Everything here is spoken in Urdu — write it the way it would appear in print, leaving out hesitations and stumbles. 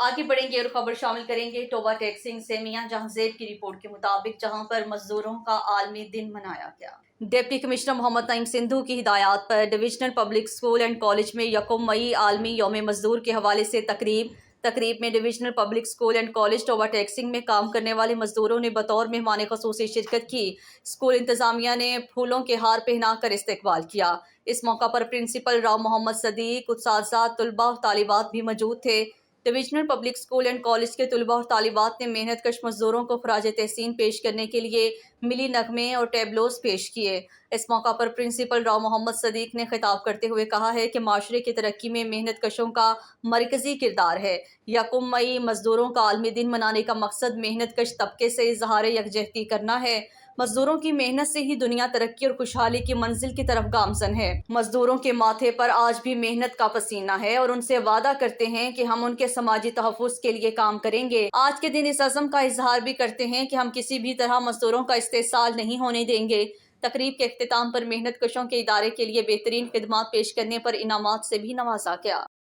آگے بڑھیں گے اور خبر شامل کریں گے ٹوبہ ٹیکسنگ سے میاں جہاں زیب کی رپورٹ کے مطابق، جہاں پر مزدوروں کا عالمی دن منایا گیا۔ ڈپٹی کمشنر محمد نعیم سندھو کی ہدایات پر divisional public school and college میں یکم مئی عالمی یوم مزدور کے حوالے سے تقریب میں divisional public school and college Toba taxing میں کام کرنے والے مزدوروں نے بطور مہمان خصوصی شرکت کی۔ اسکول انتظامیہ نے پھولوں کے ہار پہنا کر استقبال کیا۔ اس موقع پر پرنسپل راؤ محمد صدیق، اساتذہ، طلباء اور طالبات بھی موجود تھے۔ Divisional public school and college کے طلباء اور طالبات نے محنت کش مزدوروں کو خراج تحسین پیش کرنے کے لیے ملی نغمے اور ٹیبلوز پیش کیے۔ اس موقع پر پرنسپل راؤ محمد صدیق نے خطاب کرتے ہوئے کہا ہے کہ معاشرے کی ترقی میں محنت کشوں کا مرکزی کردار ہے۔ یکم مئی مزدوروں کا عالمی دن منانے کا مقصد محنت کش طبقے سے اظہار یکجہتی کرنا ہے۔ مزدوروں کی محنت سے ہی دنیا ترقی اور خوشحالی کی منزل کی طرف گامزن ہے۔ مزدوروں کے ماتھے پر آج بھی محنت کا پسینہ ہے اور ان سے وعدہ کرتے ہیں کہ ہم ان کے سماجی تحفظ کے لیے کام کریں گے۔ آج کے دن اس عزم کا اظہار بھی کرتے ہیں کہ ہم کسی بھی طرح مزدوروں کا استحصال نہیں ہونے دیں گے۔ تقریب کے اختتام پر محنت کشوں کے ادارے کے لیے بہترین خدمات پیش کرنے پر انعامات سے بھی نوازا گیا۔